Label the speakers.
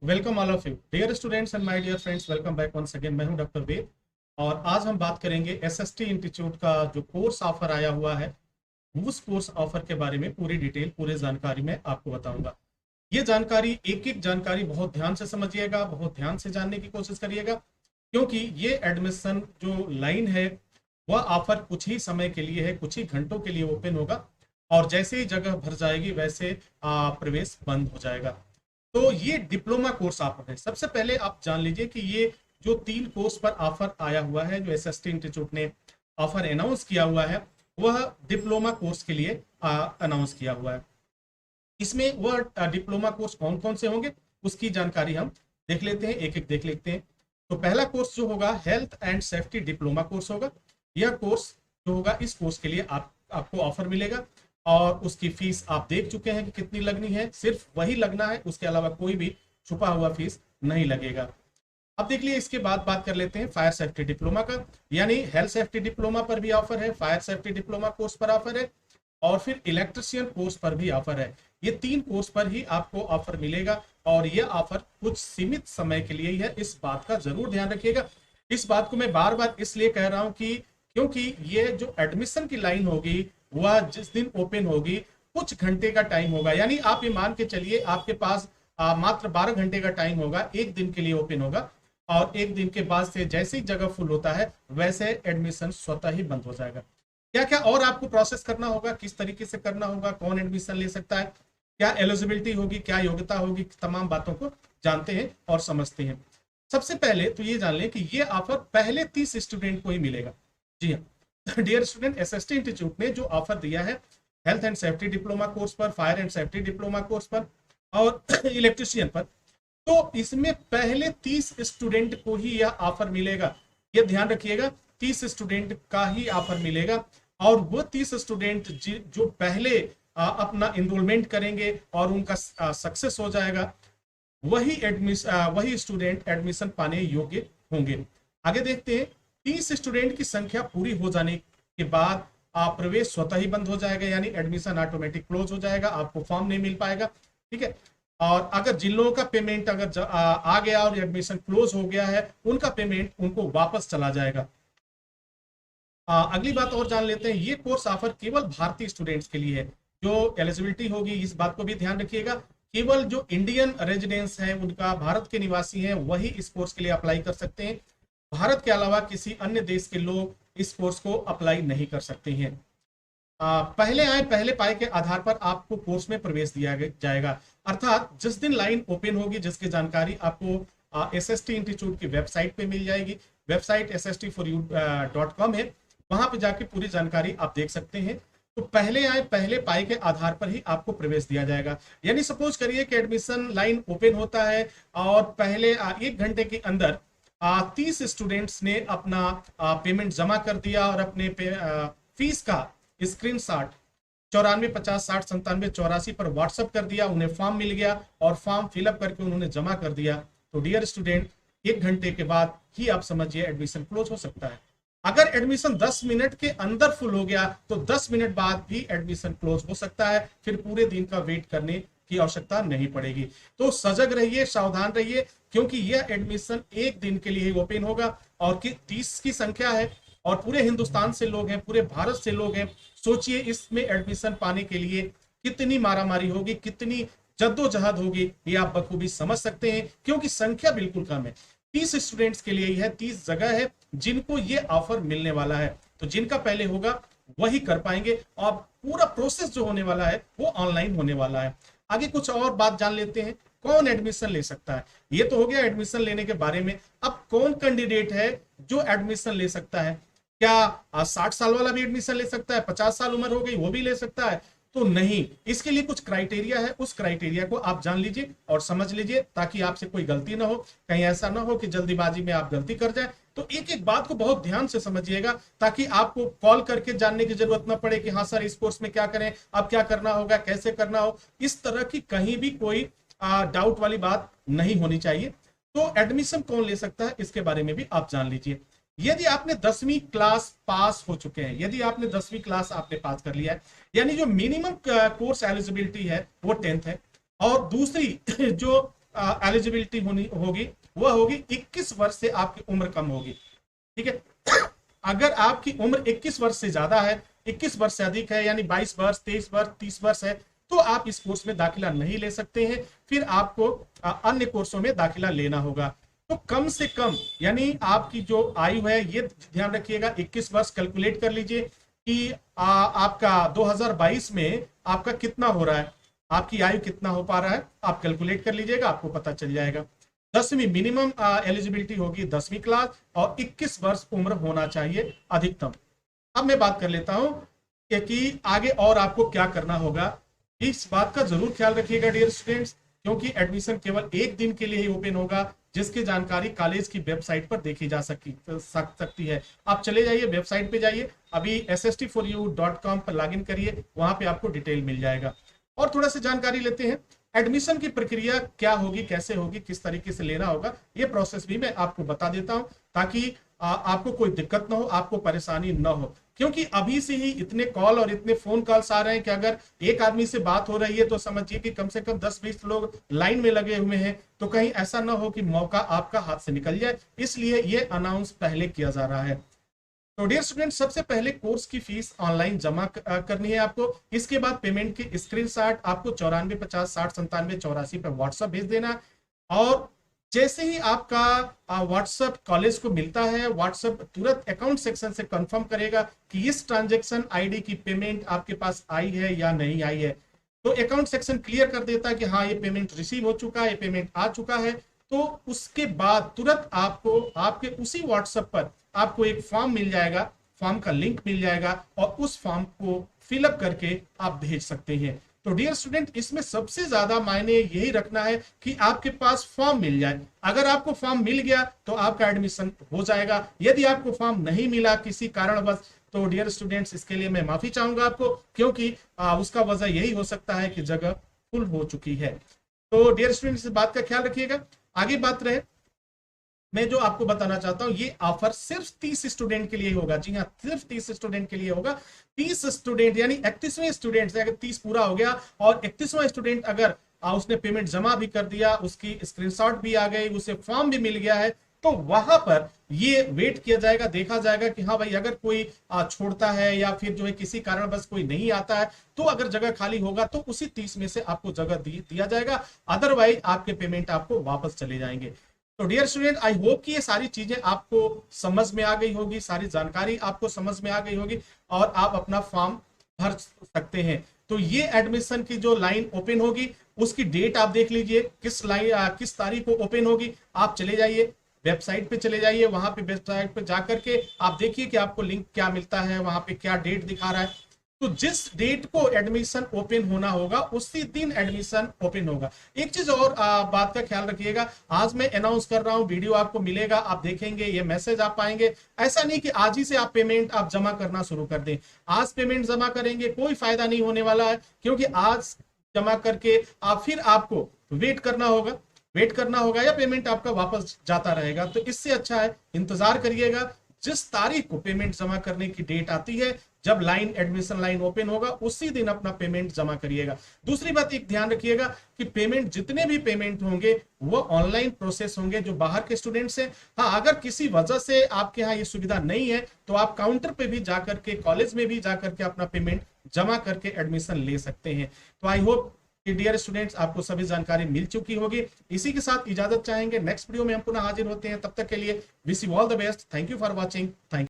Speaker 1: Welcome all of you dear students and my dear friends. Welcome back once again. मैं हूं doctor वेद और आज हम बात करेंगे एसएसटी इंस्टीट्यूट का जो कोर्स ऑफर आया हुआ है, उस कोर्स ऑफर के बारे में पूरी डिटेल पूरी जानकारी मैं आपको बताऊंगा। ये जानकारी एक एक जानकारी बहुत ध्यान से समझिएगा, बहुत ध्यान से जानने की कोशिश करिएगा, क्योंकि ये एडमिशन जो लाइन है वह ऑफर कुछ ही समय के लिए है, कुछ ही घंटों के लिए ओपन होगा और जैसे ही जगह भर जाएगी वैसे प्रवेश बंद हो जाएगा। तो ये डिप्लोमा कोर्स ऑफर है। सबसे पहले आप जान लीजिए कि ये जो 3 कोर्स पर ऑफर आया हुआ है, जो एसएसटी इंस्टीट्यूट ने ऑफर अनाउंस किया हुआ है, वह डिप्लोमा कोर्स के लिए अनाउंस किया हुआ है। इसमें वह डिप्लोमा कोर्स कौन कौन से होंगे उसकी जानकारी हम देख लेते हैं, एक एक देख लेते हैं। तो पहला कोर्स जो होगा health and safety diploma course होगा। यह कोर्स जो होगा, इस कोर्स के लिए आपको ऑफर मिलेगा और उसकी फीस आप देख चुके हैं कि कितनी लगनी है। सिर्फ वही लगना है, उसके अलावा कोई भी छुपा हुआ फीस नहीं लगेगा। अब देख लिए, इसके बाद बात कर लेते हैं फायर सेफ्टी डिप्लोमा का। यानी हेल्थ सेफ्टी डिप्लोमा पर भी ऑफर है, फायर सेफ्टी डिप्लोमा कोर्स पर ऑफर है और फिर इलेक्ट्रिशियन कोर्स पर भी ऑफर है। ये 3 कोर्स पर ही आपको ऑफर मिलेगा और यह ऑफर कुछ सीमित समय के लिए ही है, इस बात का जरूर ध्यान रखिएगा। इस बात को मैं बार बार इसलिए कह रहा हूं कि क्योंकि ये जो एडमिशन की लाइन होगी वह जिस दिन ओपन होगी कुछ घंटे का टाइम होगा। यानी आप ये मान के चलिए आपके पास मात्र 12 घंटे का टाइम होगा, एक दिन के लिए ओपन होगा और एक दिन के बाद से जैसे ही जगह फुल होता है वैसे एडमिशन स्वतः ही बंद हो जाएगा। क्या क्या और आपको प्रोसेस करना होगा, किस तरीके से करना होगा, कौन एडमिशन ले सकता है, क्या एलिजिबिलिटी होगी, क्या योग्यता होगी, तमाम बातों को जानते हैं और समझते हैं। सबसे पहले तो ये जान लें कि ये ऑफर पहले 30 स्टूडेंट को ही मिलेगा। जी हाँ डियर स्टूडेंट, एसएसटी इंस्टीट्यूट ने जो ऑफर दिया है health and safety diploma course पर, fire and safety diploma course पर और इलेक्ट्रिशियन पर, तो इसमें पहले 30 स्टूडेंट को ही यह ऑफर मिलेगा। यह ध्यान रखिएगा, 30 स्टूडेंट का ही ऑफर मिलेगा और वो 30 स्टूडेंट जो पहले अपना इनरोलमेंट करेंगे और उनका सक्सेस हो जाएगा, वही स्टूडेंट एडमिशन पाने योग्य होंगे। आगे देखते हैं, 30 स्टूडेंट की संख्या पूरी हो जाने के बाद प्रवेश स्वतः ही बंद हो जाएगा, यानी एडमिशन ऑटोमेटिक क्लोज हो जाएगा, आपको फॉर्म नहीं मिल पाएगा। ठीक है, और अगर जिन लोगों का पेमेंट अगर आ गया और एडमिशन क्लोज हो गया है, उनका पेमेंट उनको वापस चला जाएगा। अगली बात और जान लेते हैं, ये कोर्स ऑफर केवल भारतीय स्टूडेंट्स के लिए है। जो एलिजिबिलिटी होगी इस बात को भी ध्यान रखिएगा, केवल जो इंडियन रेजिडेंस है, उनका भारत के निवासी हैं, वही इस कोर्स के लिए अप्लाई कर सकते हैं। भारत के अलावा किसी अन्य देश के लोग इस कोर्स को अप्लाई नहीं कर सकते हैं। पहले आए पहले पाए के आधार पर आपको कोर्स में प्रवेश दिया जाएगा। अर्थात जिस दिन लाइन ओपन होगी, जिसकी जानकारी आपको एसएसटी इंस्टीट्यूट की वेबसाइट पे मिल जाएगी। वेबसाइट sst4u.com है, वहां पे जाके पूरी जानकारी आप देख सकते हैं। तो पहले आए पहले पाए के आधार पर ही आपको प्रवेश दिया जाएगा। यानी सपोज करिए कि एडमिशन लाइन ओपन होता है और पहले 1 घंटे के अंदर 30 स्टूडेंट्स ने अपना पेमेंट जमा कर दिया और अपने फीस का स्क्रीनशॉट 94 50 60 97 84 पर व्हाट्सएप कर दिया, उन्हें फॉर्म मिल गया और फॉर्म फिलअप करके उन्होंने जमा कर दिया। तो डियर स्टूडेंट, 1 घंटे के बाद ही आप समझिए एडमिशन क्लोज हो सकता है। अगर एडमिशन 10 मिनट के अंदर फुल हो गया तो 10 मिनट बाद भी एडमिशन क्लोज हो सकता है, फिर पूरे दिन का वेट करने की आवश्यकता नहीं पड़ेगी। तो सजग रहिए, सावधान रहिए, क्योंकि यह एडमिशन एक दिन के लिए ओपन होगा और 30 की संख्या है और पूरे हिंदुस्तान से लोग हैं, पूरे भारत से लोग हैं। सोचिए इसमें एडमिशन पाने के लिए कितनी मारामारी होगी, कितनी जद्दोजहद होगी, ये आप बखूबी समझ सकते हैं, क्योंकि संख्या बिल्कुल कम है। 30 स्टूडेंट्स के लिए ही है, 30 जगह है जिनको ये ऑफर मिलने वाला है। तो जिनका पहले होगा वही कर पाएंगे और पूरा प्रोसेस जो होने वाला है वो ऑनलाइन होने वाला है। आगे कुछ और बात जान लेते हैं, कौन एडमिशन ले सकता है। ये तो हो गया एडमिशन लेने के बारे में। अब कौन कैंडिडेट है जो एडमिशन ले सकता है? क्या 60 साल वाला भी एडमिशन ले सकता है? 50 साल उम्र हो गई वो भी ले सकता है? तो नहीं, इसके लिए कुछ क्राइटेरिया है, उस क्राइटेरिया को आप जान लीजिए और समझ लीजिए ताकि आपसे कोई गलती ना हो। कहीं ऐसा ना हो कि जल्दीबाजी में आप गलती कर जाए। तो एक एक बात को बहुत ध्यान से समझिएगा ताकि आपको कॉल करके जानने की जरूरत ना पड़े कि हाँ सर इस कोर्स में क्या करें, अब क्या करना होगा, कैसे करना हो, इस तरह की कहीं भी कोई डाउट वाली बात नहीं होनी चाहिए। तो एडमिशन कौन ले सकता है इसके बारे में भी आप जान लीजिए। यदि आपने 10वीं क्लास पास हो चुके हैं, यदि आपने 10वीं क्लास आपने पास कर लिया है, यानी जो मिनिमम कोर्स एलिजिबिलिटी है वो 10th है। और दूसरी जो एलिजिबिलिटी होनी होगी वह होगी 21 वर्ष से आपकी उम्र कम होगी। ठीक है। अगर आपकी उम्र 21 वर्ष से ज्यादा है, 21 वर्ष से अधिक है, यानी 22 वर्ष, 23 वर्ष, 30 वर्ष है, तो आप इस कोर्स में दाखिला नहीं ले सकते हैं। फिर आपको अन्य कोर्सों में दाखिला लेना होगा। तो कम से कम यानी आपकी जो आयु है, ये ध्यान रखिएगा, 21 वर्ष कैलकुलेट कर लीजिए कि आपका 2022 में आपका कितना हो रहा है, आपकी आयु कितना हो पा रहा है, आप कैलकुलेट कर लीजिएगा, आपको पता चल जाएगा। 10वीं मिनिमम एलिजिबिलिटी होगी 10वीं क्लास, और 21 वर्ष उम्र होना चाहिए अधिकतम। अब मैं बात कर लेता हूं कि आगे और आपको क्या करना होगा। इस बात का जरूर ख्याल रखिएगा डियर स्टूडेंट्स, क्योंकि एडमिशन केवल एक दिन के लिए ही ओपन होगा, जिसकी जानकारी कॉलेज की वेबसाइट पर देखी जा सकती है। आप चले जाइए वेबसाइट पे जाइए, अभी sst4u.com पर लॉगिन करिए, वहां पे आपको डिटेल मिल जाएगा। और थोड़ा सा जानकारी लेते हैं, एडमिशन की प्रक्रिया क्या होगी, कैसे होगी, किस तरीके से लेना होगा, ये प्रोसेस भी मैं आपको बता देता हूं, ताकि आपको कोई दिक्कत ना हो, आपको परेशानी ना हो। क्योंकि अभी से ही इतने कॉल और इतने फोन कॉल्स आ रहे हैं कि अगर एक आदमी से बात हो रही है तो समझिए कि कम से कम 10-20 लोग लाइन में लगे हुए हैं, तो कहीं ऐसा ना हो कि मौका आपका हाथ से निकल जाए, इसलिए ये अनाउंस पहले किया जा रहा है। तो डियर स्टूडेंट, सबसे पहले कोर्स की फीस ऑनलाइन जमा करनी है आपको। इसके बाद पेमेंट की स्क्रीनशॉट आपको 94 50 60 97 84 पे व्हाट्सएप भेज देना। और जैसे ही आपका व्हाट्सएप कॉलेज को मिलता है, व्हाट्सएप तुरंत अकाउंट सेक्शन से कंफर्म करेगा कि इस ट्रांजैक्शन आईडी की पेमेंट आपके पास आई है या नहीं आई है। तो अकाउंट सेक्शन क्लियर कर देता है कि हाँ, ये पेमेंट रिसीव हो चुका है, ये पेमेंट आ चुका है। तो उसके बाद तुरंत आपको आपके उसी व्हाट्सएप पर आपको एक फॉर्म मिल जाएगा, फॉर्म का लिंक मिल जाएगा, और उस फॉर्म को फिलअप करके आप भेज सकते हैं। तो डियर स्टूडेंट, इसमें सबसे ज्यादा मायने यही रखना है कि आपके पास फॉर्म मिल जाए। अगर आपको फॉर्म मिल गया तो आपका एडमिशन हो जाएगा। यदि आपको फॉर्म नहीं मिला किसी कारणवश, तो डियर स्टूडेंट्स, इसके लिए मैं माफी चाहूंगा आपको, क्योंकि उसका वजह यही हो सकता है कि जगह फुल हो चुकी है। तो डियर स्टूडेंट्स, इस बात का ख्याल रखिएगा। आगे बात रहे, मैं जो आपको बताना चाहता हूं, ये ऑफर सिर्फ 30 स्टूडेंट के लिए होगा। जी हाँ, सिर्फ 30 स्टूडेंट के लिए होगा। 30 स्टूडेंट यानी 31वें स्टूडेंट से अगर 30 पूरा हो गया और 31वां स्टूडेंट अगर उसने पेमेंट जमा भी कर दिया, उसकी स्क्रीनशॉट भी आ गई, उसे फॉर्म भी मिल गया है, तो वहां पर ये वेट किया जाएगा, देखा जाएगा कि हाँ भाई, अगर कोई छोड़ता है या फिर जो है किसी कारणवश कोई नहीं आता है, तो अगर जगह खाली होगा तो उसी 30 में से आपको जगह दिया जाएगा, अदरवाइज आपके पेमेंट आपको वापस चले जाएंगे। तो डियर स्टूडेंट, आई होप कि ये सारी चीजें आपको समझ में आ गई होगी, सारी जानकारी आपको समझ में आ गई होगी, और आप अपना फॉर्म भर सकते हैं। तो ये एडमिशन की जो लाइन ओपन होगी, उसकी डेट आप देख लीजिए, किस तारीख को ओपन होगी। आप चले जाइए वेबसाइट पे, चले जाइए, वहां पे वेबसाइट पे जाकर के आप देखिए कि आपको लिंक क्या मिलता है, वहां पे क्या डेट दिखा रहा है। तो जिस डेट को एडमिशन ओपन होना होगा, उसी दिन एडमिशन ओपन होगा। एक चीज और बात का ख्याल रखिएगा, आज मैं अनाउंस कर रहा हूं, वीडियो आपको मिलेगा, आप देखेंगे, ये मैसेज आप पाएंगे। ऐसा नहीं कि आज ही से आप पेमेंट आप जमा करना शुरू कर दें। आज पेमेंट जमा करेंगे कोई फायदा नहीं होने वाला है, क्योंकि आज जमा करके फिर आपको वेट करना होगा या पेमेंट आपका वापस जाता रहेगा। तो इससे अच्छा है इंतजार करिएगा, जिस तारीख को पेमेंट जमा करने की डेट आती है, जब एडमिशन लाइन ओपन होगा, उसी दिन अपना पेमेंट जमा करिएगा। दूसरी बात एक ध्यान रखिएगा कि पेमेंट, जितने भी पेमेंट होंगे वो ऑनलाइन प्रोसेस होंगे, जो बाहर के स्टूडेंट्स हैं। हाँ, अगर किसी वजह से आपके यहाँ ये सुविधा नहीं है, तो आप काउंटर पे भी जाकर के, कॉलेज में भी जाकर के अपना पेमेंट जमा करके एडमिशन ले सकते हैं। तो आई होप कि डियर स्टूडेंट्स, आपको सभी जानकारी मिल चुकी होगी। इसी के साथ इजाजत चाहेंगे, नेक्स्ट वीडियो में हम पुनः हाजिर होते हैं। तब तक के लिए wish you all the best. Thank you for watching. Thank